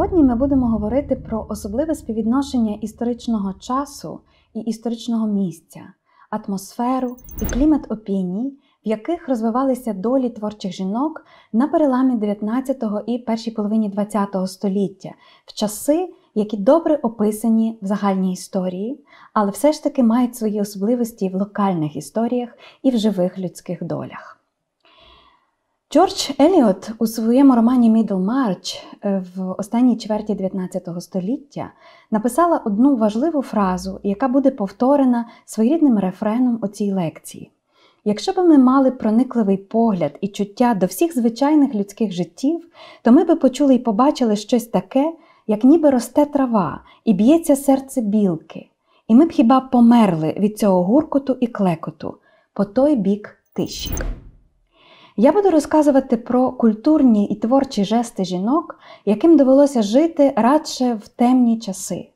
Сьогодні ми будемо говорити про особливе співвідношення історичного часу і історичного місця, атмосферу і клімат опіній, в яких розвивалися долі творчих жінок на переламі 19-го і першій половині 20-го століття, в часи, які добре описані в загальній історії, але все ж таки мають свої особливості в локальних історіях і в живих людських долях. Джордж Еліот у своєму романі «Міддлмарч» в останній чверті 19 століття написала одну важливу фразу, яка буде повторена своєрідним рефреном у цій лекції. Якщо б ми мали проникливий погляд і чуття до всіх звичайних людських життів, то ми б почули і побачили щось таке, як ніби росте трава і б'ється серце білки. І ми б хіба померли від цього гуркоту і клекоту по той бік тиші. Я буду розказувати про культурні і творчі жести жінок, яким довелося жити радше в темні часи,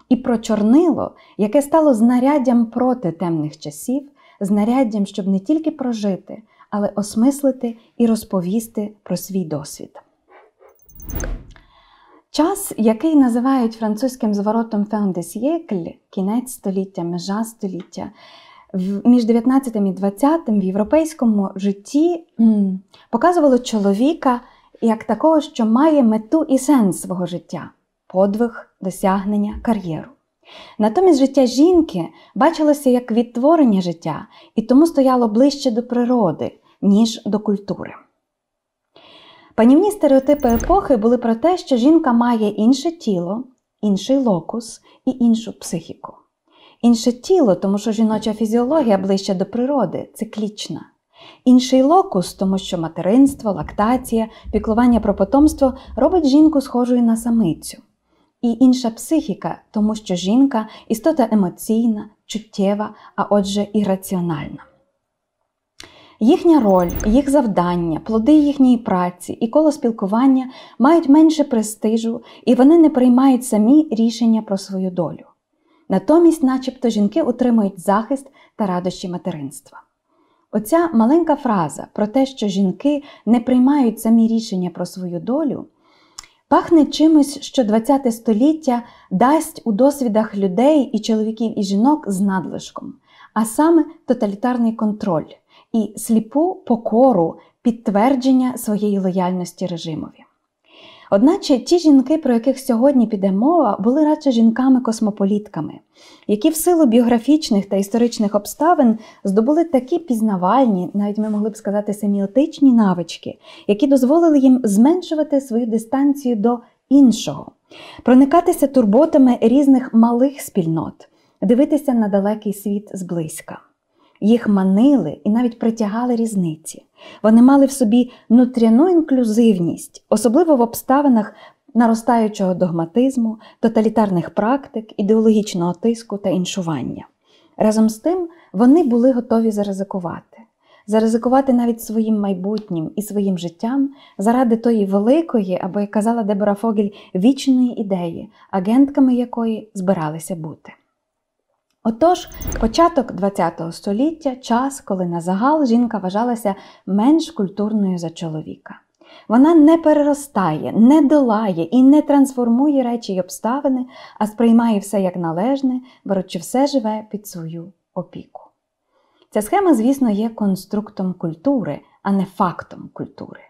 і про чорнило, яке стало знаряддям проти темних часів, знаряддям, щоб не тільки прожити, але осмислити і розповісти про свій досвід. Час, який називають французьким зворотом «fin de siècle» – кінець століття, межа століття, між 19 і 20 в європейському житті показувало чоловіка як такого, що має мету і сенс свого життя – подвиг, досягнення, кар'єру. Натомість життя жінки бачилося як відтворення життя і тому стояло ближче до природи, ніж до культури. Панівні стереотипи епохи були про те, що жінка має інше тіло, інший локус і іншу психіку. Інше тіло, тому що жіноча фізіологія ближче до природи, циклічна. Інший локус, тому що материнство, лактація, піклування про потомство робить жінку схожою на самицю. І інша психіка, тому що жінка – істота емоційна, чуттєва, а отже і раціональна. Їхня роль, їх завдання, плоди їхньої праці і коло спілкування мають менше престижу, і вони не приймають самі рішення про свою долю. Натомість, начебто, жінки отримують захист та радощі материнства. Оця маленька фраза про те, що жінки не приймають самі рішення про свою долю, пахне чимось, що ХХ століття дасть у досвідах людей і чоловіків і жінок з надлишком, а саме тоталітарний контроль і сліпу покору підтвердження своєї лояльності режимові. Одначе ті жінки, про яких сьогодні піде мова, були радше жінками-космополітками, які в силу біографічних та історичних обставин здобули такі пізнавальні, навіть ми могли б сказати семіотичні навички, які дозволили їм зменшувати свою дистанцію до іншого, проникатися турботами різних малих спільнот, дивитися на далекий світ зблизька. Їх манили і навіть притягали різниці. Вони мали в собі внутрішню інклюзивність, особливо в обставинах наростаючого догматизму, тоталітарних практик, ідеологічного тиску та іншування. Разом з тим, вони були готові заризикувати. Заризикувати навіть своїм майбутнім і своїм життям заради тої великої, або, як казала Дебора Фогель, вічної ідеї, агентками якої збиралися бути. Отож, початок ХХ століття – час, коли на загал жінка вважалася менш культурною за чоловіка. Вона не переростає, не долає і не трансформує речі й обставини, а сприймає все як належне, беручи все живе під свою опіку. Ця схема, звісно, є конструктом культури, а не фактом культури.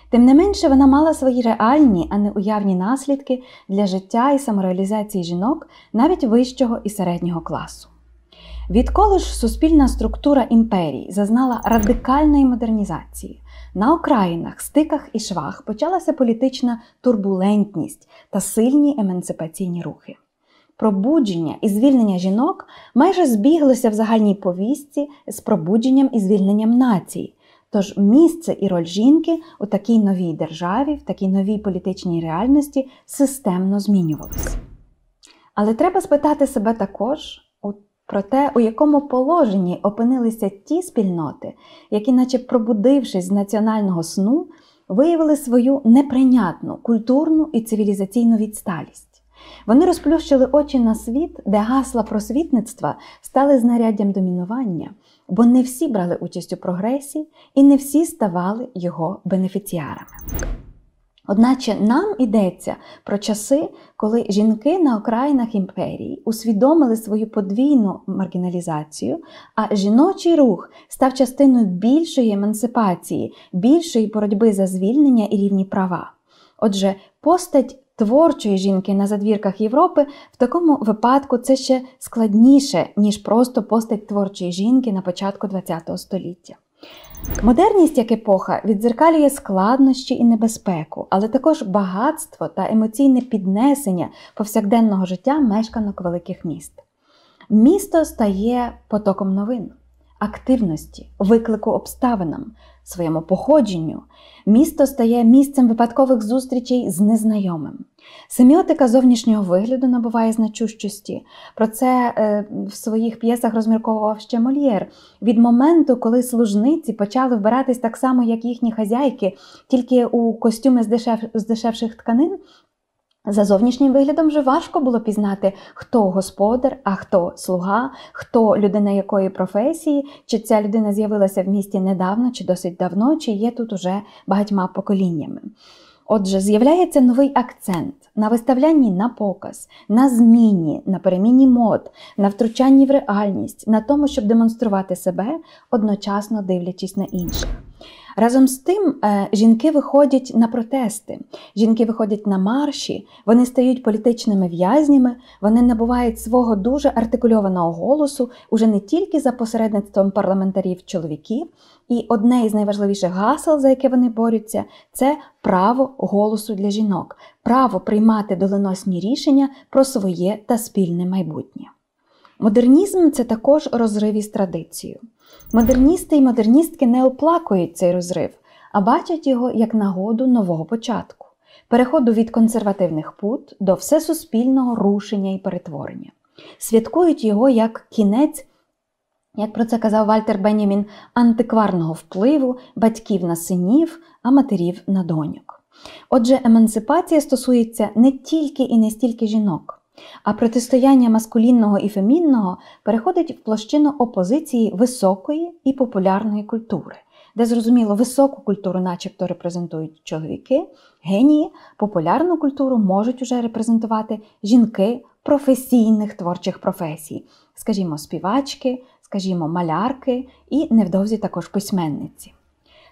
Тим не менше, вона мала свої реальні, а не уявні наслідки для життя і самореалізації жінок навіть вищого і середнього класу. Відколи ж суспільна структура імперії зазнала радикальної модернізації, на окраїнах, стиках і швах почалася політична турбулентність та сильні емансипаційні рухи. Пробудження і звільнення жінок майже збіглося в загальній повістці з пробудженням і звільненням нації. Тож місце і роль жінки у такій новій державі, в такій новій політичній реальності системно змінювалися. Але треба спитати себе також про те, у якому положенні опинилися ті спільноти, які, наче пробудившись з національного сну, виявили свою неприйнятну культурну і цивілізаційну відсталість. Вони розплющили очі на світ, де гасла просвітництва стали знаряддям домінування, бо не всі брали участь у прогресі і не всі ставали його бенефіціарами. Одначе нам йдеться про часи, коли жінки на окраїнах імперії усвідомили свою подвійну маргіналізацію, а жіночий рух став частиною більшої емансипації, більшої боротьби за звільнення і рівні права. Отже, постать творчої жінки на задвірках Європи в такому випадку це ще складніше, ніж просто постать творчої жінки на початку ХХ століття. Модерність як епоха віддзеркалює складнощі і небезпеку, але також багатство та емоційне піднесення повсякденного життя мешканок великих міст. Місто стає потоком новин, активності, виклику обставинам, своєму походженню. Місто стає місцем випадкових зустрічей з незнайомим. Семіотика зовнішнього вигляду набуває значущості. Про це в своїх п'єсах розмірковував ще Мольєр. Від моменту, коли служниці почали вбиратись так само, як їхні хазяйки, тільки у костюми з дешевших тканин, за зовнішнім виглядом вже важко було пізнати, хто господар, а хто слуга, хто людина якої професії, чи ця людина з'явилася в місті недавно, чи досить давно, чи є тут уже багатьма поколіннями. Отже, з'являється новий акцент на виставлянні на показ, на зміні, на переміні мод, на втручанні в реальність, на тому, щоб демонструвати себе, одночасно дивлячись на інших. Разом з тим, жінки виходять на протести, жінки виходять на марші, вони стають політичними в'язнями, вони набувають свого дуже артикульованого голосу уже не тільки за посередництвом парламентарів-чоловіків, і одне із найважливіших гасел, за яке вони борються, це право голосу для жінок, право приймати доленосні рішення про своє та спільне майбутнє. Модернізм – це також розрив із традицією. Модерністи і модерністки не оплакують цей розрив, а бачать його як нагоду нового початку, переходу від консервативних пут до всесуспільного рушення і перетворення. Святкують його як кінець, як про це казав Вальтер Бенямін, антикварного впливу батьків на синів, а матерів на доньок. Отже, емансипація стосується не тільки і не стільки жінок, а протистояння маскулінного і фемінного переходить в площину опозиції високої і популярної культури, де, зрозуміло, високу культуру начебто репрезентують чоловіки, генії, популярну культуру можуть уже репрезентувати жінки професійних творчих професій, скажімо, співачки, скажімо, малярки і невдовзі також письменниці.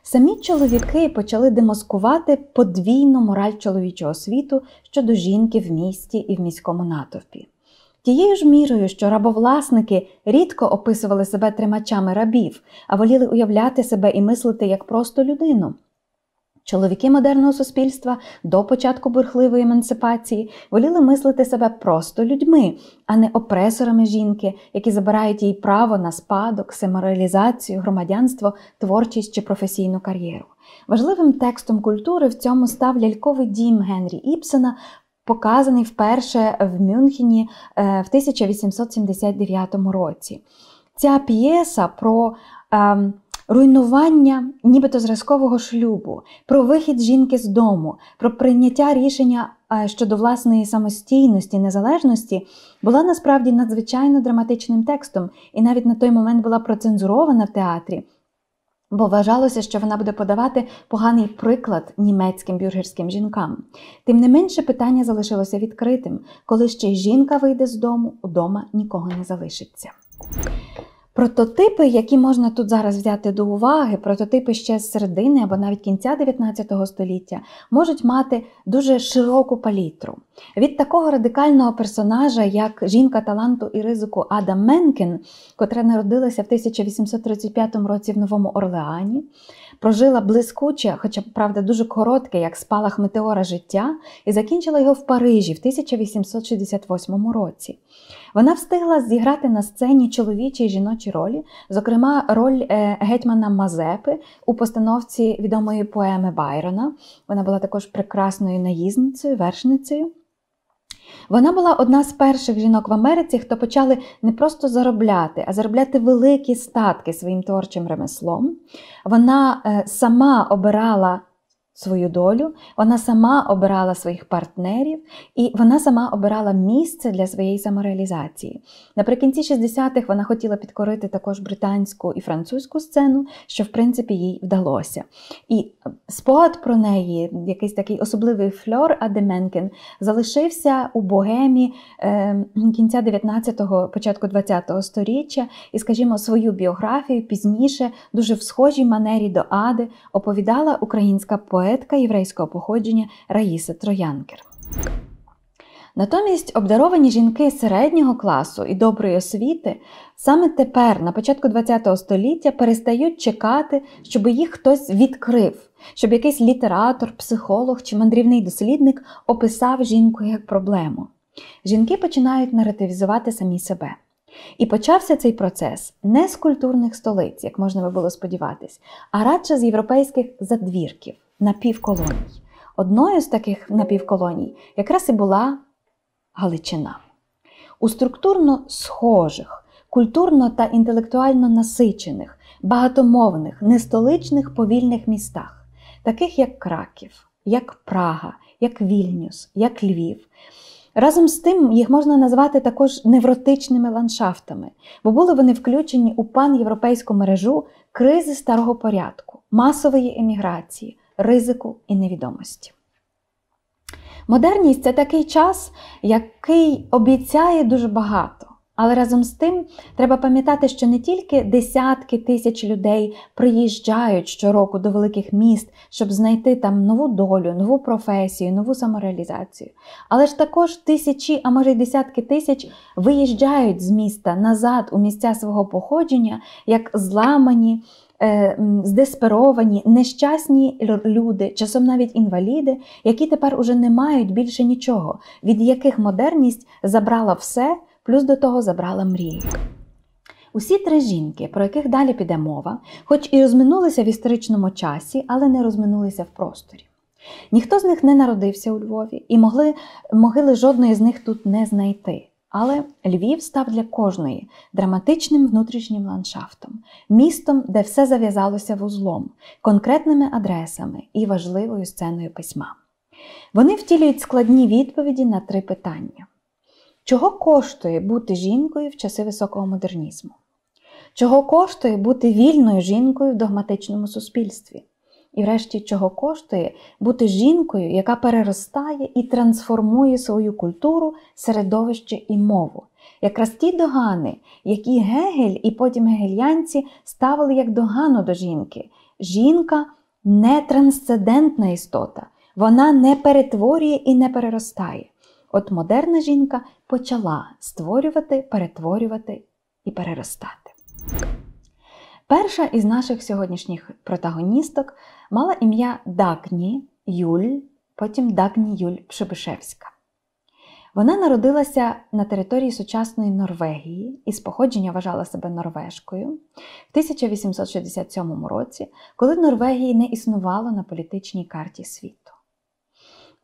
Самі чоловіки почали демаскувати подвійну мораль чоловічого світу щодо жінки в місті і в міському натовпі. Тією ж мірою, що рабовласники рідко описували себе тримачами рабів, а воліли уявляти себе і мислити як просто людину. Чоловіки модерного суспільства до початку бурхливої емансипації воліли мислити себе просто людьми, а не опресорами жінки, які забирають їй право на спадок, семоралізацію, громадянство, творчість чи професійну кар'єру. Важливим текстом культури в цьому став ляльковий дім Генрі Ібсена, показаний вперше в Мюнхені в 1879 році. Ця п'єса про руйнування нібито зразкового шлюбу, про вихід жінки з дому, про прийняття рішення щодо власної самостійності, незалежності, була насправді надзвичайно драматичним текстом і навіть на той момент була процензурована в театрі, бо вважалося, що вона буде подавати поганий приклад німецьким бюргерським жінкам. Тим не менше, питання залишилося відкритим. Коли ще й жінка вийде з дому, удома нікого не залишиться. Прототипи, які можна тут зараз взяти до уваги, прототипи ще з середини або навіть кінця 19 століття, можуть мати дуже широку палітру. Від такого радикального персонажа, як жінка таланту і ризику Ада Менкен, котра народилася в 1835 році в Новому Орлеані, прожила блискуче, хоча, правда, дуже коротке, як спалах метеора життя, і закінчила його в Парижі в 1868 році. Вона встигла зіграти на сцені чоловічі і жіночі ролі, зокрема роль гетьмана Мазепи у постановці відомої поеми Байрона. Вона була також прекрасною наїзницею, вершницею. Вона була одна з перших жінок в Америці, хто почали не просто заробляти, а заробляти великі статки своїм творчим ремеслом. Вона сама обирала свою долю, вона сама обирала своїх партнерів і вона сама обирала місце для своєї самореалізації. Наприкінці 60-х вона хотіла підкорити також британську і французьку сцену, що в принципі їй вдалося. І спогад про неї, якийсь такий особливий фльор Аде Менкен, залишився у богемі кінця 19-го, початку 20-го сторіччя, і, скажімо, свою біографію пізніше, дуже в схожій манері до Ади, оповідала українська поетка єврейського походження Раїса Троянкер. Натомість обдаровані жінки середнього класу і доброї освіти саме тепер, на початку ХХ століття, перестають чекати, щоб їх хтось відкрив, щоб якийсь літератор, психолог чи мандрівний дослідник описав жінку як проблему. Жінки починають наративізувати самі себе. І почався цей процес не з культурних столиць, як можна би було сподіватись, а радше з європейських задвірків, напівколоній. Одною з таких напівколоній якраз і була Галичина. У структурно схожих, культурно та інтелектуально насичених, багатомовних, нестоличних повільних містах, таких як Краків, як Прага, як Вільнюс, як Львів. Разом з тим їх можна назвати також невротичними ландшафтами, бо були вони включені у панєвропейську мережу кризи старого порядку, масової еміграції, ризику і невідомості. Модерність – це такий час, який обіцяє дуже багато. Але разом з тим треба пам'ятати, що не тільки десятки тисяч людей приїжджають щороку до великих міст, щоб знайти там нову долю, нову професію, нову самореалізацію. Але ж також тисячі, а може й десятки тисяч виїжджають з міста назад у місця свого походження, як зламані, здесперовані, нещасні люди, часом навіть інваліди, які тепер уже не мають більше нічого, від яких модерність забрала все, плюс до того забрала мрії. Усі три жінки, про яких далі піде мова, хоч і розминулися в історичному часі, але не розминулися в просторі. Ніхто з них не народився у Львові, і могили жодної з них тут не знайти. Але Львів став для кожної драматичним внутрішнім ландшафтом, містом, де все зав'язалося вузлом, конкретними адресами і важливою сценою письма. Вони втілюють складні відповіді на три питання. Чого коштує бути жінкою в часи високого модернізму? Чого коштує бути вільною жінкою в догматичному суспільстві? І врешті, чого коштує бути жінкою, яка переростає і трансформує свою культуру, середовище і мову? Якраз ті догани, які Гегель і потім гегельянці ставили як догану до жінки. Жінка – не трансцендентна істота, вона не перетворює і не переростає. От модерна жінка почала створювати, перетворювати і переростати. Перша із наших сьогоднішніх протагоністок мала ім'я Дагні Юль, потім Дагні Юль Пшебишевська. Вона народилася на території сучасної Норвегії і з походження вважала себе норвежкою в 1867 році, коли Норвегії не існувало на політичній карті світу.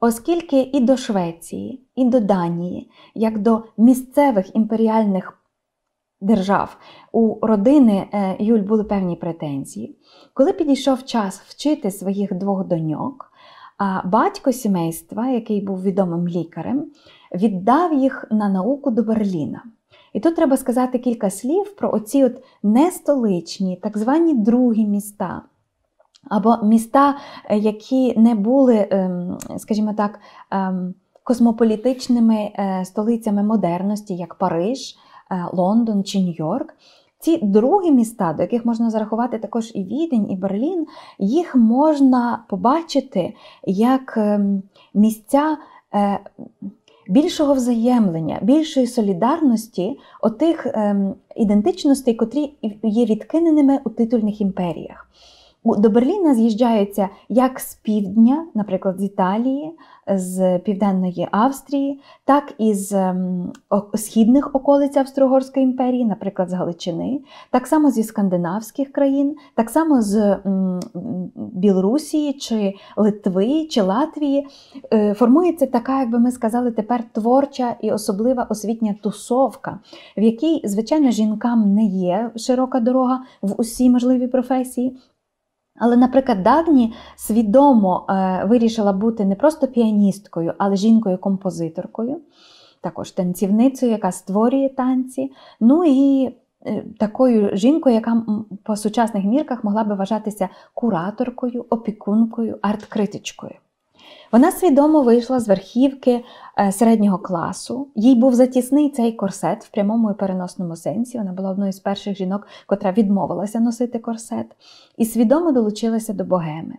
Оскільки і до Швеції, і до Данії, як до місцевих імперіальних держав, у родини Юль були певні претензії, коли підійшов час вчити своїх двох доньок, батько сімейства, який був відомим лікарем, віддав їх на науку до Берліна. І тут треба сказати кілька слів про оці от нестоличні, так звані другі міста, або міста, які не були, скажімо так, космополітичними столицями модерності, як Париж, Лондон чи Нью-Йорк. Ці другі міста, до яких можна зарахувати також і Відень, і Берлін, їх можна побачити як місця більшого взаємлення, більшої солідарності отих ідентичностей, котрі є відкиненими у титульних імперіях. До Берліна з'їжджаються як з півдня, наприклад, з Італії, з Південної Австрії, так і з східних околиць Австро-Угорської імперії, наприклад, з Галичини, так само зі скандинавських країн, так само з Білорусії, чи Литви, чи Латвії. Формується така, як би ми сказали, тепер творча і особлива освітня тусовка, в якій, звичайно, жінкам не є широка дорога в усі можливі професії, Але, наприклад, Дагні свідомо вирішила бути не просто піаністкою, але жінкою-композиторкою, також танцівницею, яка створює танці, ну і такою жінкою, яка по сучасних мірках могла би вважатися кураторкою, опікункою, арт-критичкою. Вона свідомо вийшла з верхівки середнього класу. Їй був затісний цей корсет в прямому і переносному сенсі. Вона була одною з перших жінок, котра відмовилася носити корсет. І свідомо долучилася до богеми.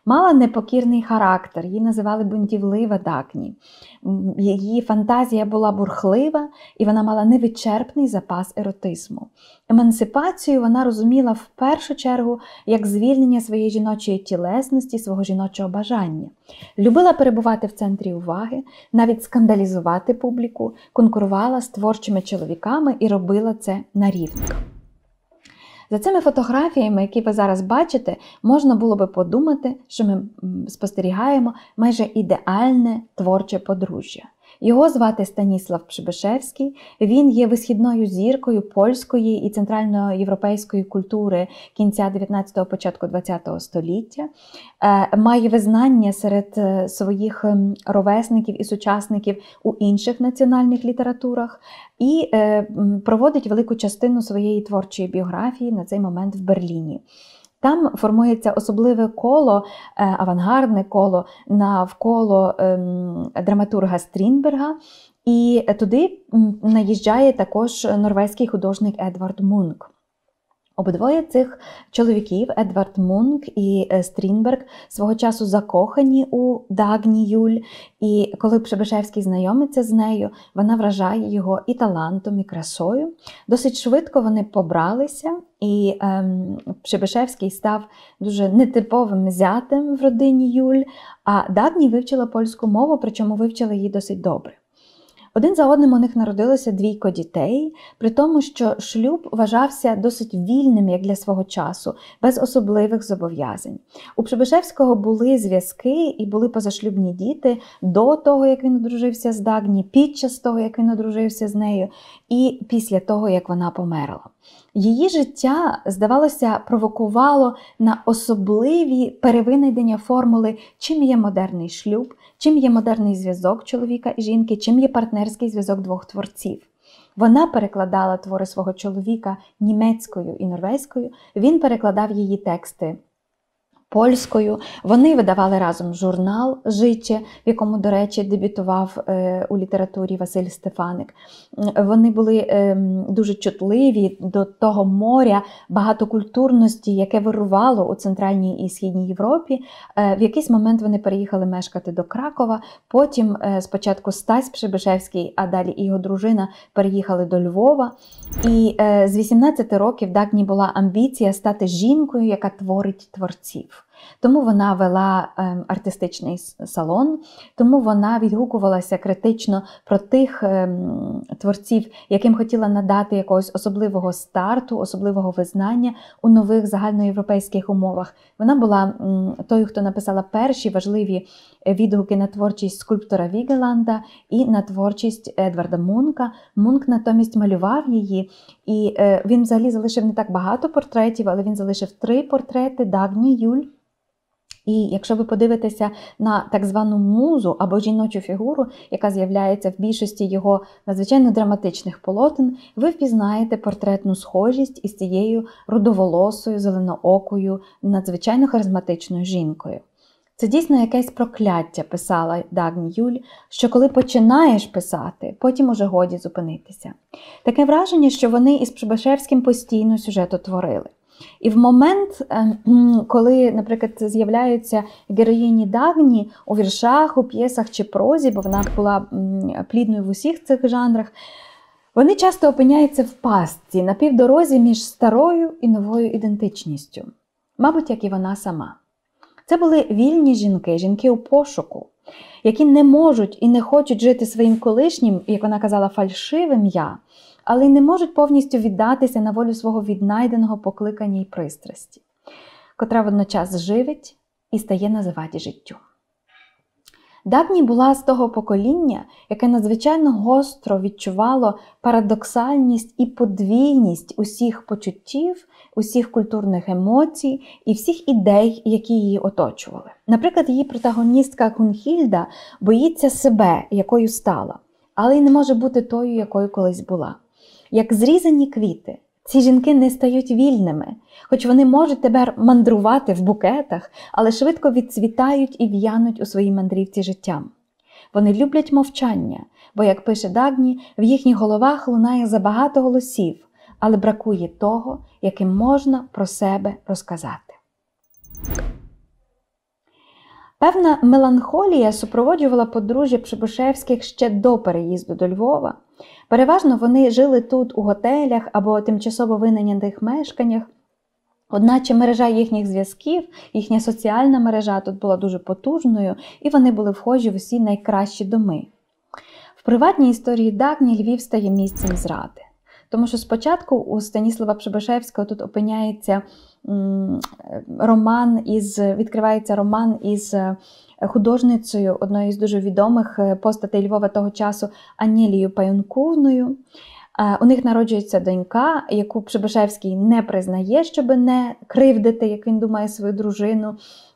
Мала непокірний характер, її називали бунтівлива Дагні. Її фантазія була бурхлива, і вона мала невичерпний запас еротизму. Емансипацію вона розуміла в першу чергу як звільнення своєї жіночої тілесності, свого жіночого бажання. Любила перебувати в центрі уваги, навіть скандалізувати публіку, конкурувала з творчими чоловіками і робила це на рівних. За цими фотографіями, які ви зараз бачите, можна було би подумати, що ми спостерігаємо майже ідеальне творче подружжя. Його звати Станіслав Przybyszewski, він є висхідною зіркою польської і центральноєвропейської культури кінця 19-го, початку 20-го століття, має визнання серед своїх ровесників і сучасників у інших національних літературах і проводить велику частину своєї творчої біографії на цей момент в Берліні. Там формується особливе коло, авангардне коло навколо драматурга Стрінберга, і туди наїжджає також норвезький художник Едвард Мунк. Обидвоє цих чоловіків, Едвард Мунк і Стрінберг, свого часу закохані у Дагні Юль, і коли Przybyszewski знайомиться з нею, вона вражає його і талантом, і красою. Досить швидко вони побралися, і Przybyszewski став дуже нетиповим зятем в родині Юль, а Дагні вивчила польську мову, причому вивчила її досить добре. Один за одним у них народилося двійко дітей, при тому, що шлюб вважався досить вільним, як для свого часу, без особливих зобов'язань. У Przybyszewskiego були зв'язки і були позашлюбні діти до того, як він одружився з Дагні, під час того, як він одружився з нею, і після того, як вона померла. Її життя, здавалося, провокувало на особливі перевинайдення формули, чим є модерний шлюб, чим є модерний зв'язок чоловіка і жінки, чим є партнерський зв'язок двох творців. Вона перекладала твори свого чоловіка німецькою і норвезькою, він перекладав її тексти польською. Вони видавали разом журнал «Життя», в якому, до речі, дебютував у літературі Василь Стефаник. Вони були дуже чутливі до того моря багатокультурності, яке вирувало у Центральній і Східній Європі. В якийсь момент вони переїхали мешкати до Кракова, потім спочатку Стась Przybyszewski, а далі і його дружина переїхали до Львова. І з 18 років Дагні була амбіція стати жінкою, яка творить творців. Тому вона вела артистичний салон, тому вона відгукувалася критично про тих творців, яким хотіла надати якогось особливого старту, особливого визнання у нових загальноєвропейських умовах. Вона була тою, хто написала перші важливі відгуки на творчість скульптора Вігеланда і на творчість Едварда Мунка. Мунк натомість малював її, і він взагалі залишив не так багато портретів, але він залишив 3 портрети Дагні Юль. І якщо ви подивитеся на так звану музу або жіночу фігуру, яка з'являється в більшості його надзвичайно драматичних полотен, ви впізнаєте портретну схожість із цією рудоволосою, зеленоокою, надзвичайно харизматичною жінкою. Це дійсно якесь прокляття, писала Дагні Юль, що коли починаєш писати, потім уже годі зупинитися. Таке враження, що вони із Przybyszewskim постійно сюжетотворили. І в момент, коли, наприклад, з'являються героїні Дагні у віршах, у п'єсах чи прозі, бо вона була плідною в усіх цих жанрах, вони часто опиняються в пастці, на півдорозі між старою і новою ідентичністю. Мабуть, як і вона сама. Це були вільні жінки, жінки у пошуку, які не можуть і не хочуть жити своїм колишнім, як вона казала, фальшивим «я», але й не можуть повністю віддатися на волю свого віднайденого покликання й пристрасті, котра водночас живить і стає на заваді життю. Дагні була з того покоління, яке надзвичайно гостро відчувало парадоксальність і подвійність усіх почуттів, усіх культурних емоцій і всіх ідей, які її оточували. Наприклад, її протагоністка Гунхільда боїться себе, якою стала, але й не може бути тою, якою колись була. Як зрізані квіти, ці жінки не стають вільними, хоч вони можуть тепер мандрувати в букетах, але швидко відцвітають і в'януть у своїй мандрівці життям. Вони люблять мовчання, бо, як пише Дагні, в їхніх головах лунає забагато голосів, але бракує того, яким можна про себе розказати. Певна меланхолія супроводжувала подружжя Прибишевських ще до переїзду до Львова. Переважно вони жили тут у готелях або тимчасово винайнятих мешканнях. Одначе мережа їхніх зв'язків, їхня соціальна мережа тут була дуже потужною, і вони були вхожі в усі найкращі доми. В приватній історії Дагні Львів стає місцем зради. Тому що спочатку у Станіслава Прибишевського тут опиняється відкривається роман із художницею, одною з дуже відомих постатей Львова того часу, Анелією Паюнківною. У них народжується донька, яку Прибишевський не признає, щоб не кривдити, як він думає, свою дружину.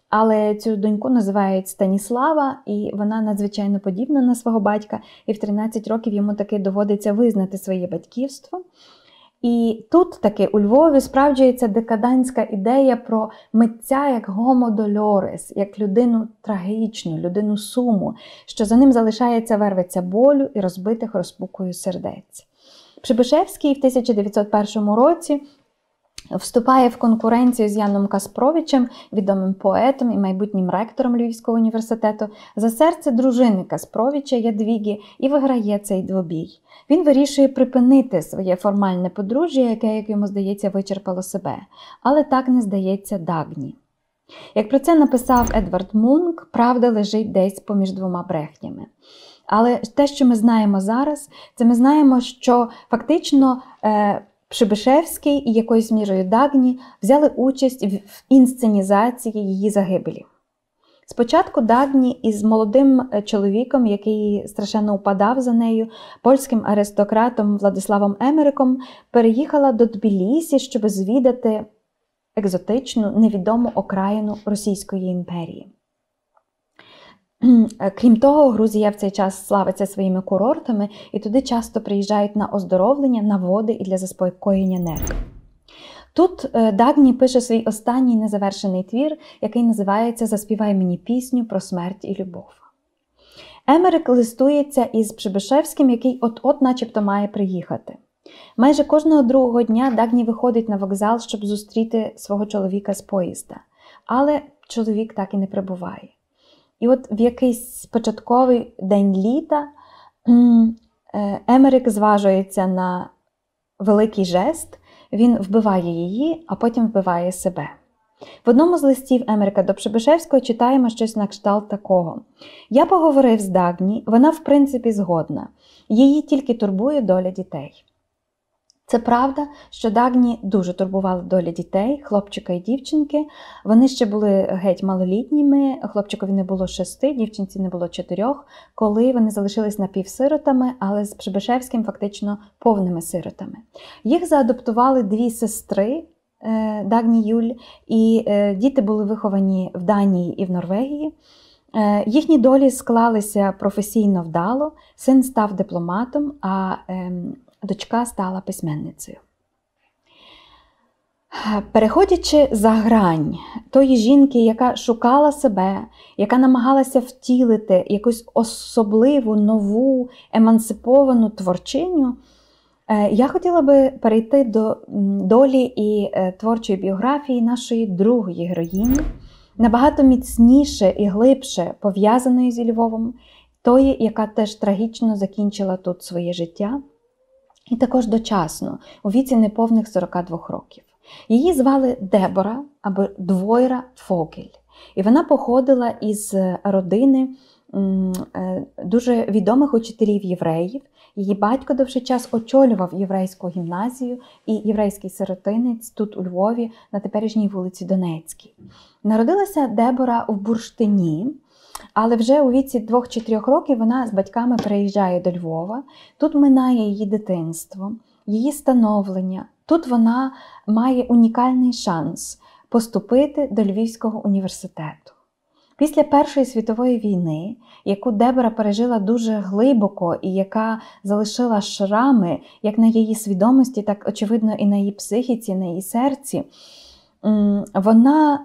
Але цю доньку називають Станіслава, і вона надзвичайно подібна на свого батька, і в 13 років йому таки доводиться визнати своє батьківство. І тут таки у Львові справджується декадентська ідея про митця як гомо дольорес, як людину трагічну, людину суму, що за ним залишається вервиця болю і розбитих розпукою сердець. Прибишевський в 1901 році вступає в конкуренцію з Яном Каспровичем, відомим поетом і майбутнім ректором Львівського університету, за серце дружини Каспровича Ядвіги і виграє цей двобій. Він вирішує припинити своє формальне подружжя, яке, як йому здається, вичерпало себе. Але так не здається Дагні. Як про це написав Едвард Мунк, правда лежить десь поміж двома брехнями. Але те, що ми знаємо зараз, це ми знаємо, що фактично Прибишевський і якоюсь мірою Дагні взяли участь в інсценізації її загибелі. Спочатку Дагні із молодим чоловіком, який страшенно упадав за нею, польським аристократом Владиславом Емериком, переїхала до Тбілісі, щоб звідати екзотичну, невідому окраїну Російської імперії. Крім того, Грузія в цей час славиться своїми курортами, і туди часто приїжджають на оздоровлення, на води і для заспокоєння нервів. Тут Дагні пише свій останній незавершений твір, який називається «Заспівай мені пісню про смерть і любов». Емерик листується із Прибишевським, який от-от начебто має приїхати. Майже кожного другого дня Дагні виходить на вокзал, щоб зустріти свого чоловіка з поїзда. Але чоловік так і не прибуває. І от в якийсь початковий день літа Емерик зважується на великий жест, він вбиває її, а потім вбиває себе. В одному з листів Емерика до Прибишевського читаємо щось на кшталт такого. «Я поговорив з Дагні, вона в принципі згодна. Її тільки турбує доля дітей». Це правда, що Дагні дуже турбувала доля дітей, хлопчика і дівчинки. Вони ще були геть малолітніми, хлопчикові не було 6, дівчинці не було 4, коли вони залишились напівсиротами, але з Прибишевським фактично повними сиротами. Їх заадоптували 2 сестри, Дагні Юль, і діти були виховані в Данії і в Норвегії. Їхні долі склалися професійно вдало, син став дипломатом, а дочка стала письменницею. Переходячи за грань тої жінки, яка шукала себе, яка намагалася втілити якусь особливу, нову, емансиповану творчиню, я хотіла би перейти до долі і творчої біографії нашої другої героїні, набагато міцніше і глибше пов'язаної зі Львовом, тої, яка теж трагічно закінчила тут своє життя, і також дочасно, у віці неповних 42 років. Її звали Дебора або Двойра Фогель. І вона походила із родини дуже відомих учителів-євреїв. Її батько довший час очолював єврейську гімназію і єврейський сиротинець тут у Львові, на теперішній вулиці Донецькій. Народилася Дебора в бурштині, Але вже у віці 2 чи 3 років вона з батьками переїжджає до Львова. Тут минає її дитинство, її становлення. Тут вона має унікальний шанс поступити до Львівського університету. Після Першої світової війни, яку Дебора пережила дуже глибоко і яка залишила шрами як на її свідомості, так, очевидно, і на її психіці, на її серці, вона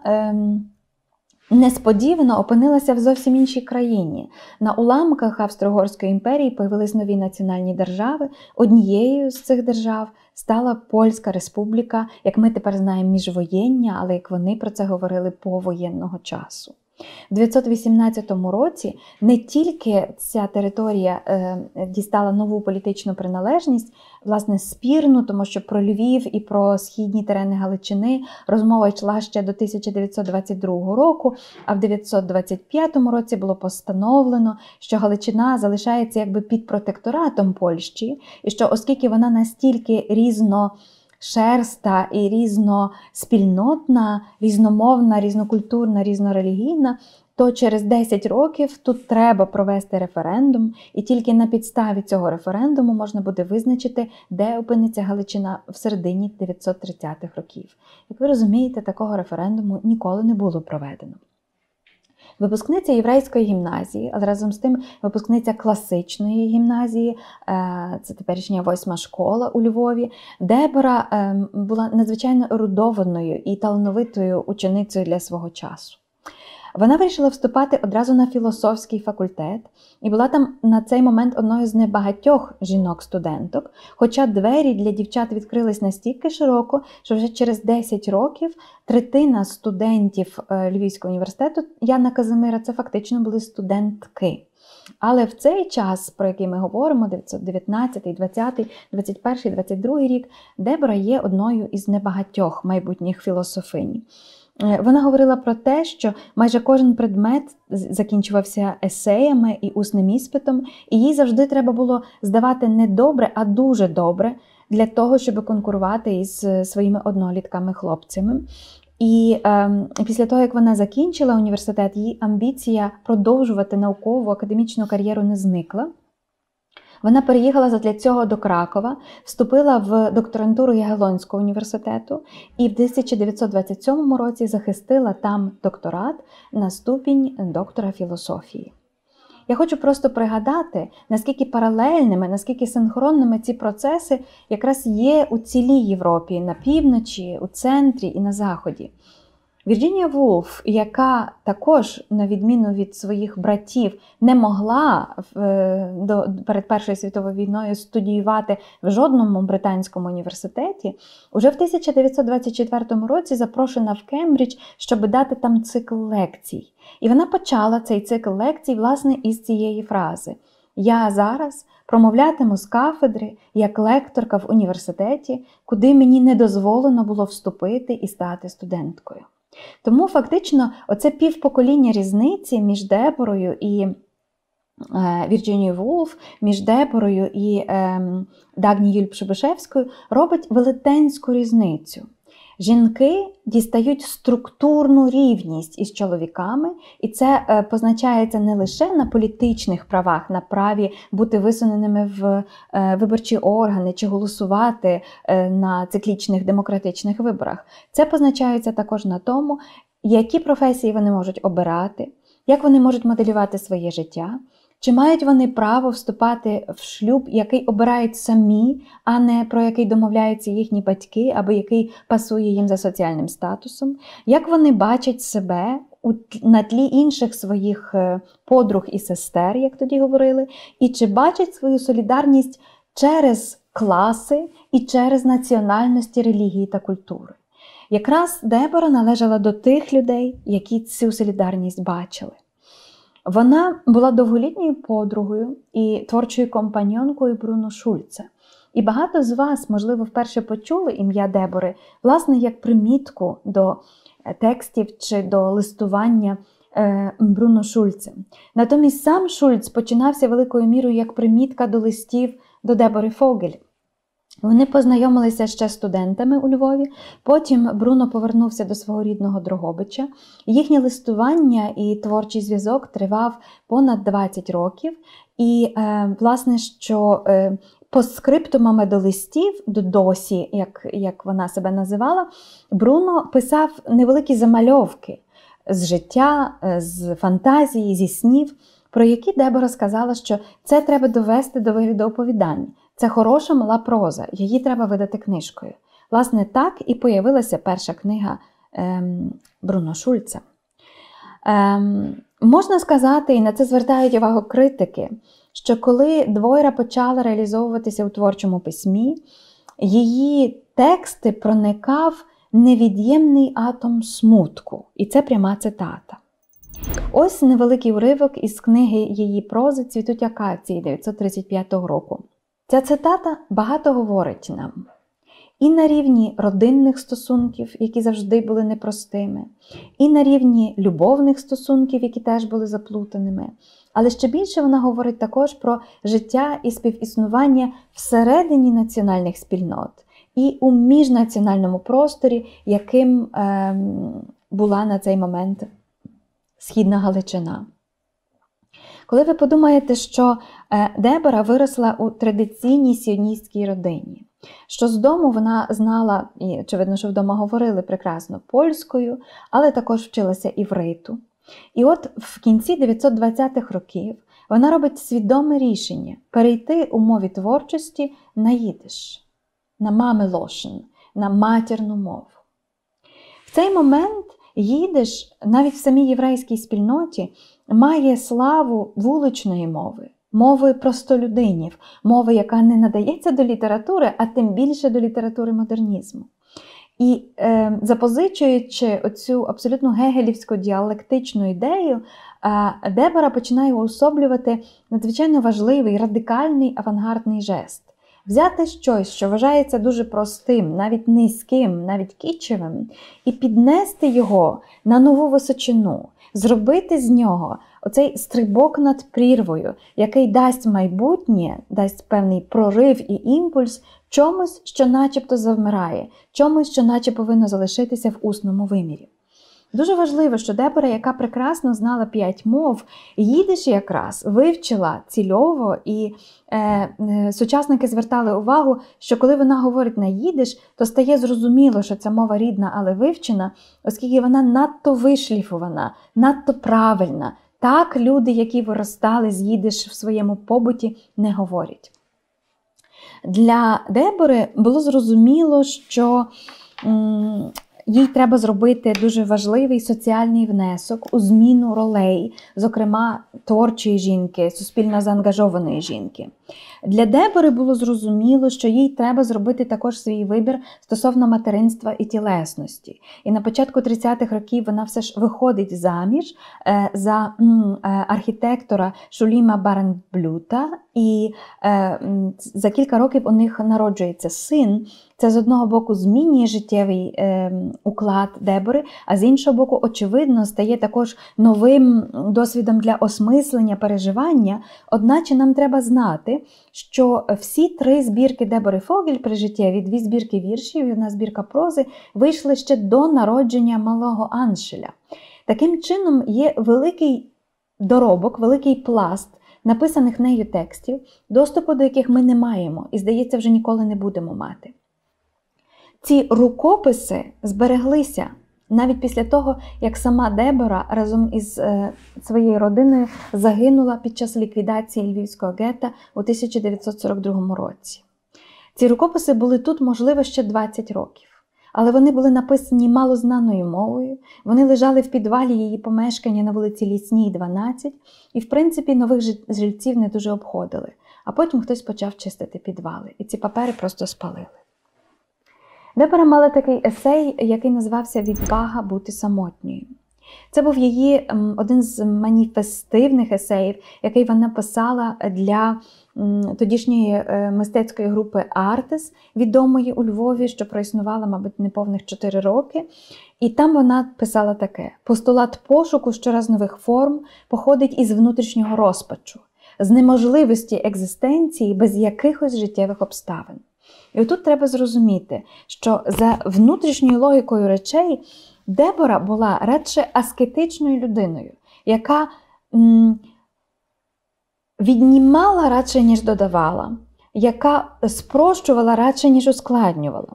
несподівано опинилася в зовсім іншій країні. На уламках Австро-Угорської імперії появились нові національні держави. Однією з цих держав стала Польська республіка, як ми тепер знаємо, міжвоєння, але як вони про це говорили, повоєнного часу. В 1918 році не тільки ця територія дістала нову політичну приналежність, власне, спірну, тому що про Львів і про східні терени Галичини розмова йшла ще до 1922 року, а в 1925 році було постановлено, що Галичина залишається якби під протекторатом Польщі, і що оскільки вона настільки різношерста і різноспільнотна, різномовна, різнокультурна, різнорелігійна, то через 10 років тут треба провести референдум, і тільки на підставі цього референдуму можна буде визначити, де опиниться Галичина в середині 1930-х років. Як ви розумієте, такого референдуму ніколи не було проведено. Випускниця єврейської гімназії, але разом з тим випускниця класичної гімназії, це теперішня 8-ма школа у Львові, Дебора була надзвичайно ерудованою і талановитою ученицею для свого часу. Вона вирішила вступати одразу на філософський факультет і була там на цей момент одною з небагатьох жінок-студенток, хоча двері для дівчат відкрились настільки широко, що вже через 10 років третина студентів Львівського університету Яна Казимира – це фактично були студентки. Але в цей час, про який ми говоримо, 1919, 20, 21, 22 рік, Дебора є одною із небагатьох майбутніх філософинь. Вона говорила про те, що майже кожен предмет закінчувався есеями і усним іспитом, і їй завжди треба було здавати не добре, а дуже добре для того, щоб конкурувати із своїми однолітками-хлопцями. І після того, як вона закінчила університет, її амбіція продовжувати наукову академічну кар'єру не зникла. Вона переїхала задля цього до Кракова, вступила в докторантуру Ягелонського університету і в 1927 році захистила там докторат на ступінь доктора філософії. Я хочу просто пригадати, наскільки паралельними, наскільки синхронними ці процеси якраз є у цілій Європі, на півночі, у центрі і на заході. Вірджинія Вулф, яка також, на відміну від своїх братів, не могла перед Першою світовою війною студіювати в жодному британському університеті, уже в 1924 році запрошена в Кембридж, щоб дати там цикл лекцій. І вона почала цей цикл лекцій, власне, із цієї фрази. «Я зараз промовлятиму з кафедри як лекторка в університеті, куди мені не дозволено було вступити і стати студенткою». Тому фактично оце півпокоління різниці між Деборою і Вірджинією Вулф, між Деборою і Дагні Юль-Пшебишевською робить велетенську різницю. Жінки дістають структурну рівність із чоловіками, і це позначається не лише на політичних правах, на праві бути висуненими в виборчі органи чи голосувати на циклічних демократичних виборах. Це позначається також на тому, які професії вони можуть обирати, як вони можуть моделювати своє життя, чи мають вони право вступати в шлюб, який обирають самі, а не про який домовляються їхні батьки, або який пасує їм за соціальним статусом, як вони бачать себе на тлі інших своїх подруг і сестер, як тоді говорили, і чи бачать свою солідарність через класи і через національності, релігії та культури. Якраз Дебора належала до тих людей, які цю солідарність бачили. Вона була довголітньою подругою і творчою компаньонкою Бруно Шульца. І багато з вас, можливо, вперше почули ім'я Дебори, власне, як примітку до текстів чи до листування Бруно Шульцем. Натомість сам Шульц починався великою мірою як примітка до листів до Дебори Фогель. Вони познайомилися ще студентами у Львові, потім Бруно повернувся до свого рідного Дрогобича. Їхнє листування і творчий зв'язок тривав понад 20 років. І, власне, що постскриптумами до листів, до Досі, як вона себе називала, Бруно писав невеликі замальовки з життя, з фантазії, зі снів, про які Дебора сказала, що це треба довести до вигляду оповідань. Це хороша мала проза, її треба видати книжкою. Власне, так і появилася перша книга Бруно Шульца. Можна сказати, і на це звертають увагу критики, що коли Двойра почала реалізовуватися у творчому письмі, її тексти проникав невід'ємний атом смутку. І це пряма цитата. Ось невеликий уривок із книги її прози «Цвітуть акації» 1935 року. Ця цитата багато говорить нам. І на рівні родинних стосунків, які завжди були непростими, і на рівні любовних стосунків, які теж були заплутаними. Але ще більше вона говорить також про життя і співіснування всередині національних спільнот і у міжнаціональному просторі, яким була на цей момент Східна Галичина. Коли ви подумаєте, що Дебора виросла у традиційній сіоністській родині, що з дому вона знала, і очевидно, що вдома говорили прекрасно польською, але також вчилася івриту. І от в кінці 920-х років вона робить свідоме рішення перейти у мові творчості на їдиш, на мамелошен, на матірну мову. В цей момент їдиш навіть в самій єврейській спільноті має славу вуличної мови, мови простолюдинів, мови, яка не надається до літератури, а тим більше до літератури модернізму. І запозичуючи оцю абсолютно гегелівську діалектичну ідею, Дебора починає уособлювати надзвичайно важливий, радикальний авангардний жест. Взяти щось, що вважається дуже простим, навіть низьким, навіть кітчевим, і піднести його на нову височину, зробити з нього оцей стрибок над прірвою, який дасть майбутнє, дасть певний прорив і імпульс чомусь, що начебто завмирає, чомусь, що наче повинно залишитися в усному вимірі. Дуже важливо, що Дебора, яка прекрасно знала 5 мов, їдиш якраз вивчила цільово, і сучасники звертали увагу, що коли вона говорить на їдиш, то стає зрозуміло, що ця мова рідна, але вивчена, оскільки вона надто вишліфована, надто правильна. Так люди, які виростали з їдиш в своєму побуті, не говорять. Для Дебори було зрозуміло, що їй треба зробити дуже важливий соціальний внесок у зміну ролей, зокрема творчої жінки, суспільно заангажованої жінки. Для Дебори було зрозуміло, що їй треба зробити також свій вибір стосовно материнства і тілесності. І на початку 30-х років вона все ж виходить заміж за архітектора Шуліма Баренблюта, і за кілька років у них народжується син. Це з одного боку змінює життєвий уклад Дебори, а з іншого боку, очевидно, стає також новим досвідом для осмислення, переживання. Одначе нам треба знати, що всі 3 збірки Дебори Фогель прижиттєві, 2 збірки віршів і 1 збірка прози, вийшли ще до народження малого Аншеля. Таким чином, є великий доробок, великий пласт написаних нею текстів, доступу до яких ми не маємо і, здається, вже ніколи не будемо мати. Ці рукописи збереглися навіть після того, як сама Дебора разом із своєю родиною загинула під час ліквідації Львівського гетто у 1942 році. Ці рукописи були тут, можливо, ще 20 років. Але вони були написані малознаною мовою, вони лежали в підвалі її помешкання на вулиці Лісній, 12, і, в принципі, нових жильців не дуже обходили. А потім хтось почав чистити підвали, і ці папери просто спалили. Дебора мала такий есей, який називався «Відвага бути самотньою». Це був її один з маніфестивних есеїв, який вона писала для тодішньої мистецької групи «Артес», відомої у Львові, що проіснувала, мабуть, неповних 4 роки. І там вона писала таке: «Постулат пошуку щораз нових форм походить із внутрішнього розпачу, з неможливості екзистенції без якихось життєвих обставин. І отут треба зрозуміти, що за внутрішньою логікою речей Дебора була радше аскетичною людиною, яка віднімала радше, ніж додавала, яка спрощувала радше, ніж ускладнювала.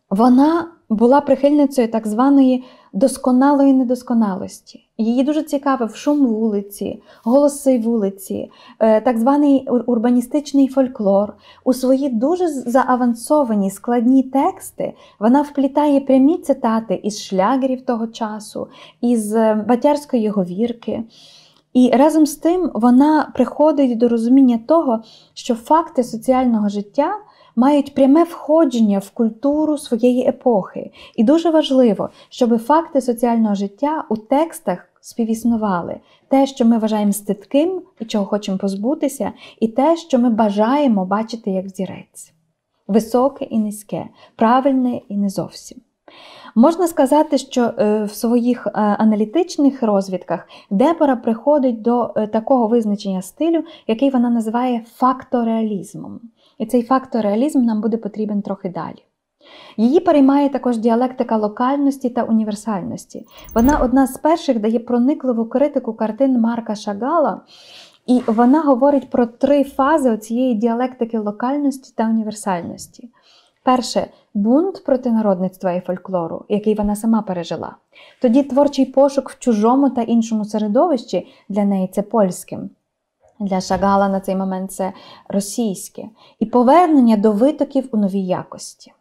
Вона була прихильницею так званої досконалої недосконалості. Її дуже цікавив шум вулиці, голоси вулиці, так званий урбаністичний фольклор. У свої дуже заавансовані складні тексти вона вплітає прямі цитати із шлягерів того часу, із Батярської говірки. І разом з тим вона приходить до розуміння того, що факти соціального життя мають пряме входження в культуру своєї епохи. І дуже важливо, щоб факти соціального життя у текстах співіснували. Те, що ми вважаємо стидким і чого хочемо позбутися, і те, що ми бажаємо бачити як взірець. Високе і низьке, правильне і не зовсім. Можна сказати, що в своїх аналітичних розвідках Дебора приходить до такого визначення стилю, який вона називає фактореалізмом. І цей фактореалізм нам буде потрібен трохи далі. Її переймає також діалектика локальності та універсальності. Вона одна з перших дає проникливу критику картин Марка Шагала, і вона говорить про 3 фази цієї діалектики локальності та універсальності. Перше – бунт проти народництва і фольклору, який вона сама пережила. Тоді творчий пошук в чужому та іншому середовищі, для неї це польським. Для Шагала на цей момент це російське. І повернення до витоків у новій якості.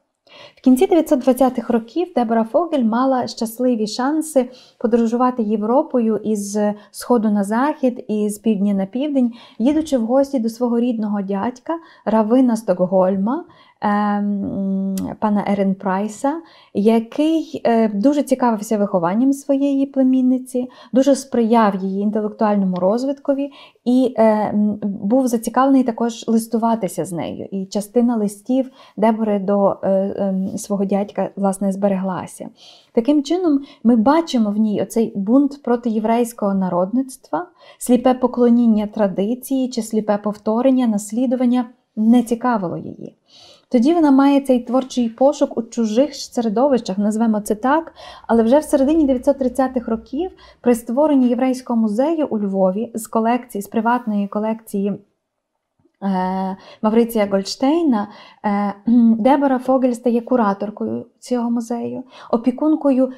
В кінці 920-х років Дебора Фогель мала щасливі шанси подорожувати Європою із сходу на захід і з півдня на південь, їдучи в гості до свого рідного дядька, равина Стокгольма, пана Еренпрайса, який дуже цікавився вихованням своєї племінниці, дуже сприяв її інтелектуальному розвиткові і був зацікавлений також листуватися з нею. І частина листів Дебори до свого дядька, власне, збереглася. Таким чином, ми бачимо в ній оцей бунт проти єврейського народництва, сліпе поклоніння традиції чи сліпе повторення, наслідування не цікавило її. Тоді вона має цей творчий пошук у чужих середовищах, назвемо це так, але вже в середині 930-х років при створенні Єврейського музею у Львові з приватної колекції Мавриція Гольдштейна, Дебора Фогель стає кураторкою цього музею, опікункою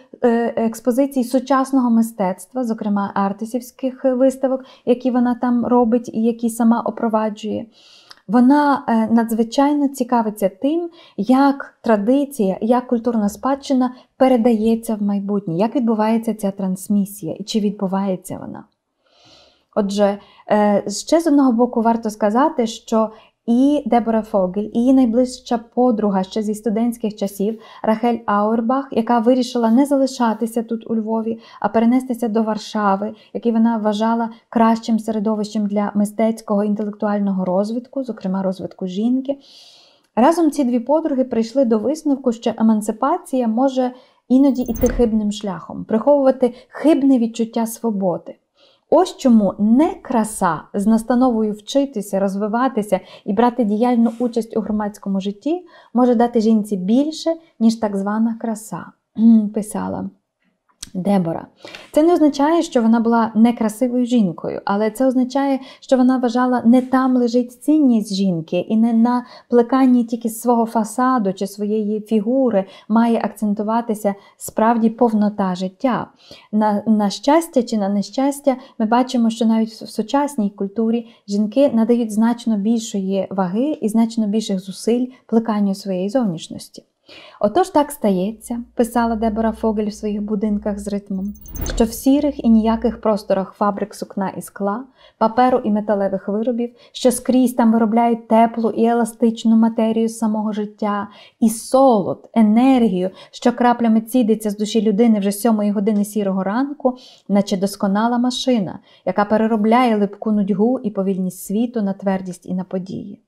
експозицій сучасного мистецтва, зокрема артисівських виставок, які вона там робить і які сама опроваджує. Вона надзвичайно цікавиться тим, як традиція, як культурна спадщина передається в майбутнє, як відбувається ця трансмісія і чи відбувається вона. Отже, ще з одного боку варто сказати, що і Дебора Фогель, і її найближча подруга ще зі студентських часів Рахель Ауербах, яка вирішила не залишатися тут у Львові, а перенестися до Варшави, який вона вважала кращим середовищем для мистецького інтелектуального розвитку, зокрема розвитку жінки. Разом ці 2 подруги прийшли до висновку, що емансипація може іноді йти хибним шляхом, приховувати хибне відчуття свободи. Ось чому не краса з настановою вчитися, розвиватися і брати діяльну участь у громадському житті може дати жінці більше, ніж так звана краса, писала Дебора. Це не означає, що вона була некрасивою жінкою, але це означає, що вона вважала, не там лежить цінність жінки і не на плеканні тільки свого фасаду чи своєї фігури має акцентуватися справді повнота життя. На щастя чи на нещастя ми бачимо, що навіть в сучасній культурі жінки надають значно більшої ваги і значно більших зусиль плеканню своєї зовнішності. Отож так стається, писала Дебора Фогель в своїх будинках з ритмом, що в сірих і ніяких просторах фабрик сукна і скла, паперу і металевих виробів, що скрізь там виробляють теплу і еластичну матерію самого життя, і солод, енергію, що краплями цідиться з душі людини вже 7 години сірого ранку, наче досконала машина, яка переробляє липку нудьгу і повільність світу на твердість і на події.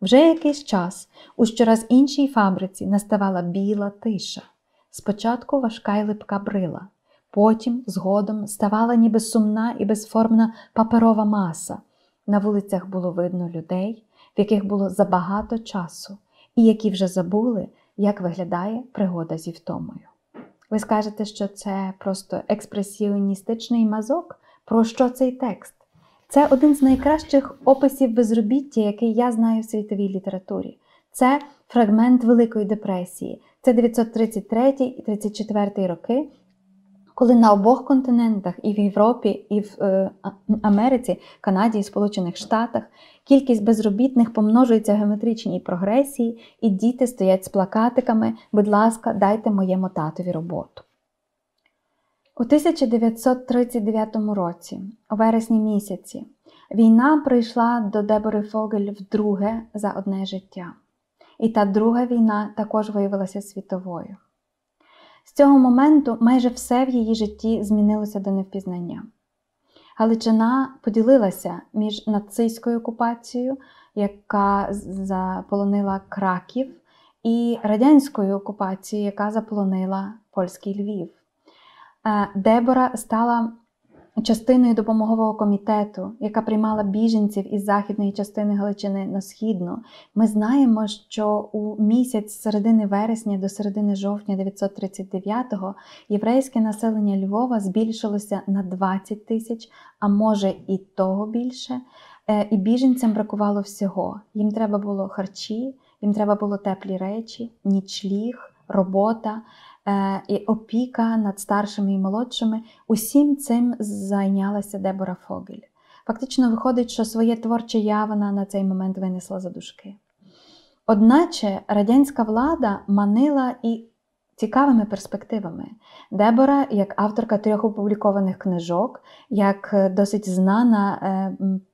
Вже якийсь час у щораз іншій фабриці наставала біла тиша. Спочатку важка й липка брила, потім, згодом, ставала ніби сумна і безформна паперова маса. На вулицях було видно людей, в яких було забагато часу, і які вже забули, як виглядає пригода зі втомою. Ви скажете, що це просто експресіоністичний мазок? Про що цей текст? Це один з найкращих описів безробіття, який я знаю в світовій літературі. Це фрагмент Великої депресії. Це 933 і 34 роки, коли на обох континентах, і в Європі, і в Америці, Канаді і Сполучених Штатах, кількість безробітних помножується в геометричній прогресії, і діти стоять з плакатиками «Будь ласка, дайте моєму татові роботу». У 1939 році, у вересні місяці, війна прийшла до Дебори Фогель вдруге за одне життя. І та друга війна також виявилася світовою. З цього моменту майже все в її житті змінилося до невпізнання. Галичина поділилася між нацистською окупацією, яка заполонила Краків, і радянською окупацією, яка заполонила польський Львів. Дебора стала частиною допомогового комітету, яка приймала біженців із західної частини Галичини на східну. Ми знаємо, що у місяць з середини вересня до середини жовтня 939-го єврейське населення Львова збільшилося на 20 тисяч, а може і того більше. І біженцям бракувало всього. Їм треба було харчі, їм треба було теплі речі, нічліг, робота, і опіка над старшими і молодшими. Усім цим зайнялася Дебора Фогель. Фактично виходить, що своє творче я вона на цей момент винесла за дужки. Одначе радянська влада манила і цікавими перспективами. Дебора, як авторка 3 опублікованих книжок, як досить знана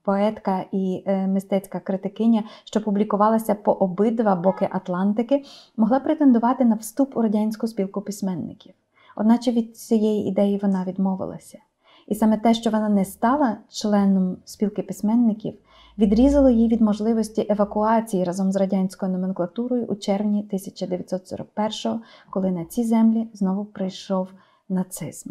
поетка і мистецька критикиня, що публікувалася по обидва боки Атлантики, могла претендувати на вступ у радянську спілку письменників. Одначе від цієї ідеї вона відмовилася. І саме те, що вона не стала членом спілки письменників, відрізало її від можливості евакуації разом з радянською номенклатурою у червні 1941-го, коли на ці землі знову прийшов нацизм.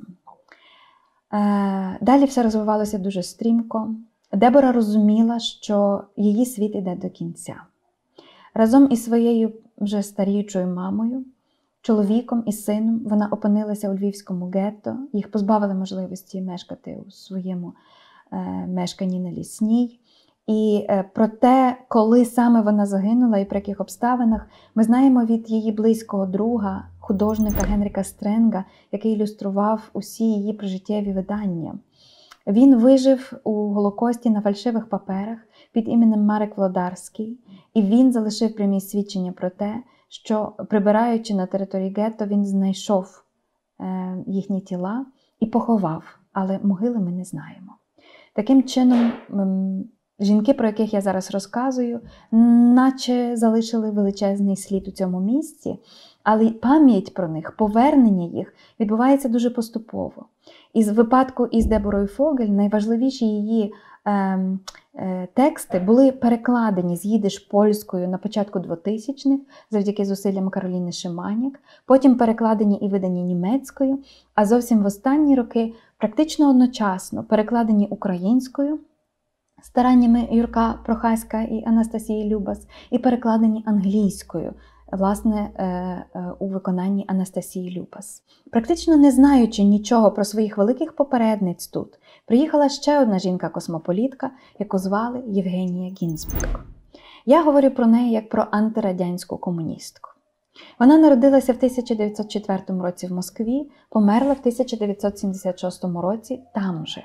Далі все розвивалося дуже стрімко. Дебора розуміла, що її світ іде до кінця. Разом із своєю вже старіючою мамою, чоловіком і сином вона опинилася у львівському гетто, їх позбавили можливості мешкати у своєму мешканні на Лісній. І про те, коли саме вона загинула і при яких обставинах, ми знаємо від її близького друга, художника Генріка Стренга, який ілюстрував усі її прижиттєві видання. Він вижив у Голокості на фальшивих паперах під іменем Марек Влодарський, і він залишив прямі свідчення про те, що, прибираючи на території гетто, він знайшов їхні тіла і поховав, але могили ми не знаємо. Таким чином, жінки, про яких я зараз розказую, наче залишили величезний слід у цьому місці, але пам'ять про них, повернення їх відбувається дуже поступово. І в випадку із Деборою Фогель найважливіші її тексти були перекладені з їдиш польською на початку 2000-х завдяки зусиллям Кароліни Шиманяк, потім перекладені і видані німецькою, а зовсім в останні роки практично одночасно перекладені українською стараннями Юрка Прохаська і Анастасії Любас, і перекладені англійською, власне, у виконанні Анастасії Любас. Практично не знаючи нічого про своїх великих попередниць тут, приїхала ще одна жінка-космополітка, яку звали Євгенія Гінзбург. Я говорю про неї як про антирадянську комуністку. Вона народилася в 1904 році в Москві, померла в 1976 році там же.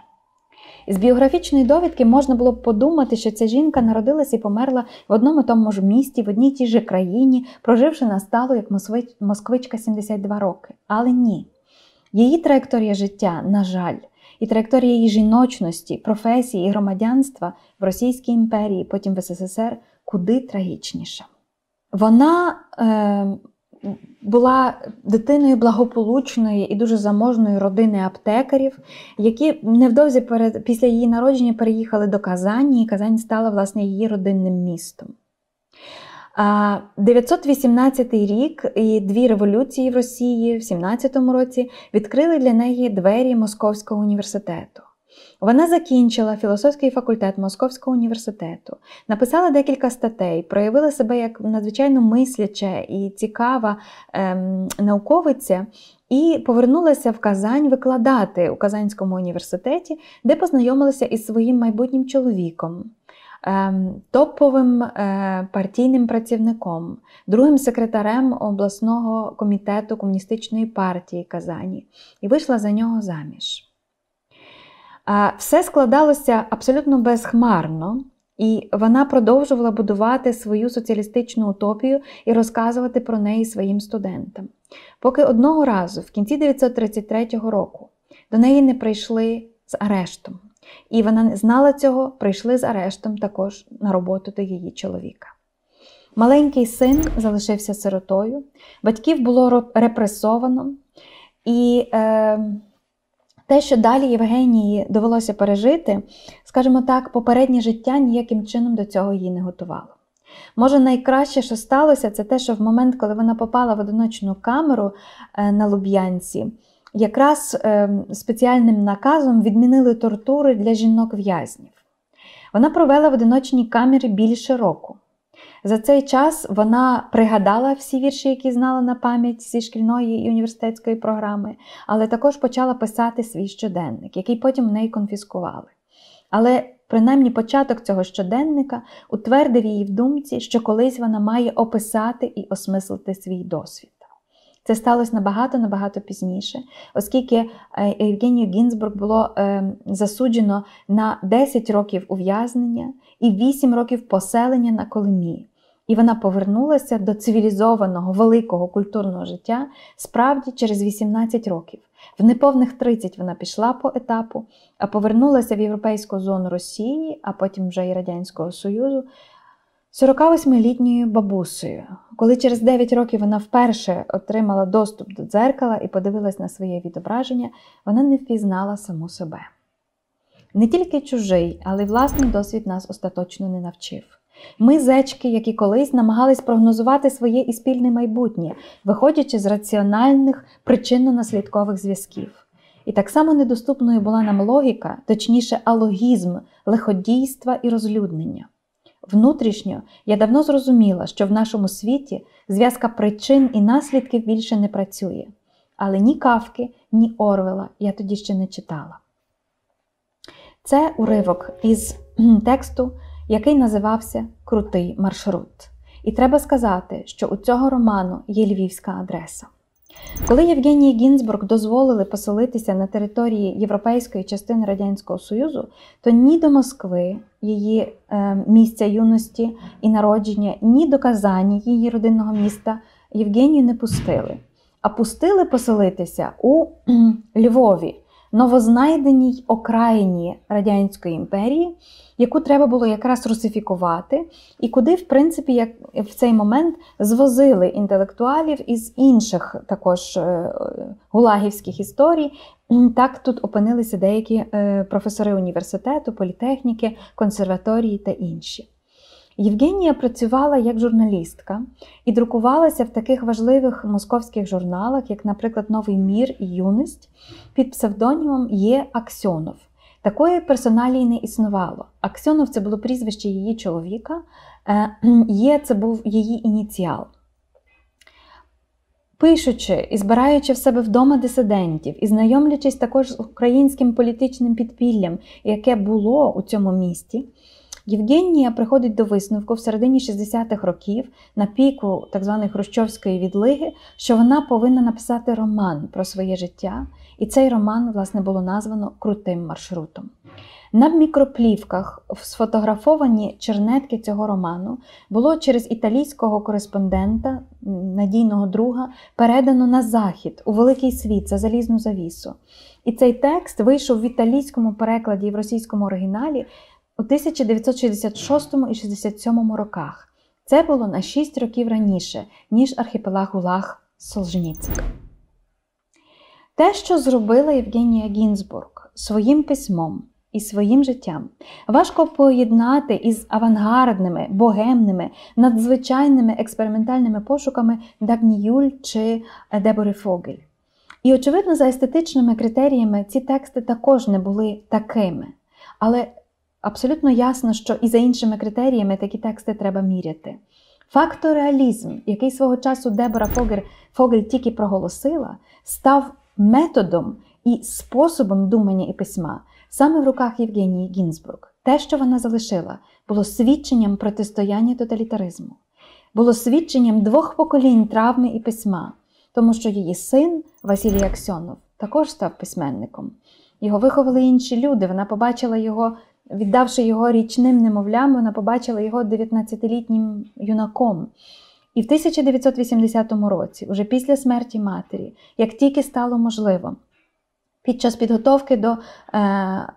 Із біографічної довідки можна було б подумати, що ця жінка народилася і померла в одному тому ж місті, в одній тій же країні, проживши на сталу як москвичка 72 роки. Але ні. Її траєкторія життя, на жаль, і траєкторія її жіночності, професії і громадянства в Російській імперії, потім в СССР, куди трагічніша. Вона була дитиною благополучної і дуже заможної родини аптекарів, які невдовзі після її народження переїхали до Казані, і Казань стала, власне, її родинним містом. 918 рік і 2 революції в Росії в 17-му році відкрили для неї двері Московського університету. Вона закінчила філософський факультет Московського університету, написала декілька статей, проявила себе як надзвичайно мисляча і цікава науковиця, і повернулася в Казань викладати у Казанському університеті, де познайомилася із своїм майбутнім чоловіком, топовим партійним працівником, другим секретарем обласного комітету Комуністичної партії Казані, і вийшла за нього заміж. Все складалося абсолютно безхмарно, і вона продовжувала будувати свою соціалістичну утопію і розказувати про неї своїм студентам. Поки одного разу, в кінці 1933 року, до неї не прийшли з арештом. І вона не знала цього, прийшли з арештом також на роботу до її чоловіка. Маленький син залишився сиротою, батьків було репресовано, і те, що далі Євгенії довелося пережити, скажімо так, попереднє життя ніяким чином до цього її не готувало. Може, найкраще, що сталося, це те, що в момент, коли вона попала в одиночну камеру на Луб'янці, якраз спеціальним наказом відмінили тортури для жінок-в'язнів. Вона провела в одиночній камері більше року. За цей час вона пригадала всі вірші, які знала на пам'ять зі шкільної і університетської програми, але також почала писати свій щоденник, який потім в неї конфіскували. Але принаймні початок цього щоденника утвердив її в думці, що колись вона має описати і осмислити свій досвід. Це сталося набагато пізніше, оскільки Євгенію Гінзбург було засуджено на 10 років ув'язнення і 8 років поселення на Колимі. І вона повернулася до цивілізованого, великого культурного життя справді через 18 років. В неповних 30 вона пішла по етапу, а повернулася в європейську зону Росії, а потім вже і Радянського Союзу, 48-літньою бабусею. Коли через 9 років вона вперше отримала доступ до дзеркала і подивилась на своє відображення, вона не впізнала саму себе. Не тільки чужий, але й власний досвід нас остаточно не навчив. Ми, зечки, які колись намагались прогнозувати своє і спільне майбутнє, виходячи з раціональних причинно-наслідкових зв'язків. І так само недоступною була нам логіка, точніше алогізм, лиходійства і розлюднення. Внутрішньо я давно зрозуміла, що в нашому світі зв'язка причин і наслідків більше не працює. Але ні Кафки, ні Орвела я тоді ще не читала. Це уривок із тексту, який називався «Крутий маршрут». І треба сказати, що у цього роману є львівська адреса. Коли Євгенії Гінзбург дозволили поселитися на території європейської частини Радянського Союзу, то ні до Москви, її місця юності і народження, ні до Казані, її родинного міста, Євгенію не пустили. А пустили поселитися у Львові, новознайденій окраїні Радянської імперії, яку треба було якраз русифікувати, і куди, в принципі, як в цей момент звозили інтелектуалів із інших також гулагівських історій. Так тут опинилися деякі професори університету, політехніки, консерваторії та інші. Євгенія працювала як журналістка і друкувалася в таких важливих московських журналах, як, наприклад, «Новий мір» і «Юність» під псевдонімом Є. Аксьонов. Такої персоналії не існувало. Аксьонов – це було прізвище її чоловіка, Є – це був її ініціал. Пишучи і збираючи в себе вдома дисидентів, і знайомлячись також з українським політичним підпіллям, яке було у цьому місті, Євгенія приходить до висновку в середині 60-х років, на піку так званої хрущовської відлиги, що вона повинна написати роман про своє життя, і цей роман, власне, було названо «Крутим маршрутом». На мікроплівках сфотографовані чернетки цього роману було через італійського кореспондента, надійного друга, передано на захід, у великий світ, за залізну завісу. І цей текст вийшов в італійському перекладі і в російському оригіналі у 1966 і 67 роках. Це було на 6 років раніше, ніж «Архіпелаг ГУЛАГ» Солженіцина. Те, що зробила Євгенія Гінзбург своїм письмом і своїм життям, важко поєднати із авангардними, богемними, надзвичайними експериментальними пошуками Дагні Юль чи Дебори Фогель. І, очевидно, за естетичними критеріями ці тексти також не були такими. Але абсолютно ясно, що і за іншими критеріями такі тексти треба міряти. Фактореалізм, який свого часу Дебора Фогель тільки проголосила, став методом і способом думання і письма саме в руках Євгенії Гінзбург. Те, що вона залишила, було свідченням протистояння тоталітаризму, було свідченням 2 поколінь травми і письма, тому що її син Василій Аксьонов також став письменником. Його виховали інші люди, вона побачила його, віддавши його річним немовлям, вона побачила його 19-літнім юнаком. І в 1980 році, уже після смерті матері, як тільки стало можливо, під час підготовки до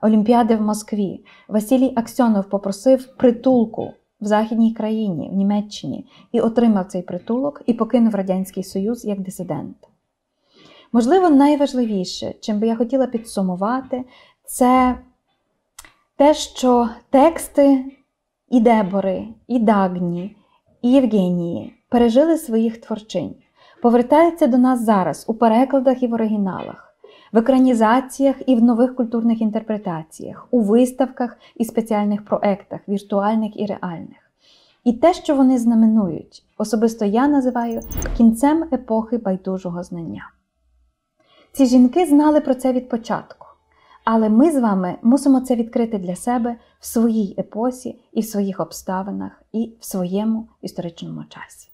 Олімпіади в Москві, Василій Аксьонов попросив притулку в Західній країні, в Німеччині, і отримав цей притулок, і покинув Радянський Союз як дисидент. Можливо, найважливіше, чим би я хотіла підсумувати, це те, що тексти і Дебори, і Дагні, і Євгенії пережили своїх творчинь, повертаються до нас зараз у перекладах і в оригіналах, в екранізаціях і в нових культурних інтерпретаціях, у виставках і спеціальних проектах, віртуальних і реальних. І те, що вони знаменують, особисто я називаю кінцем епохи байдужого знання. Ці жінки знали про це від початку, але ми з вами мусимо це відкрити для себе в своїй епосі і в своїх обставинах, і в своєму історичному часі.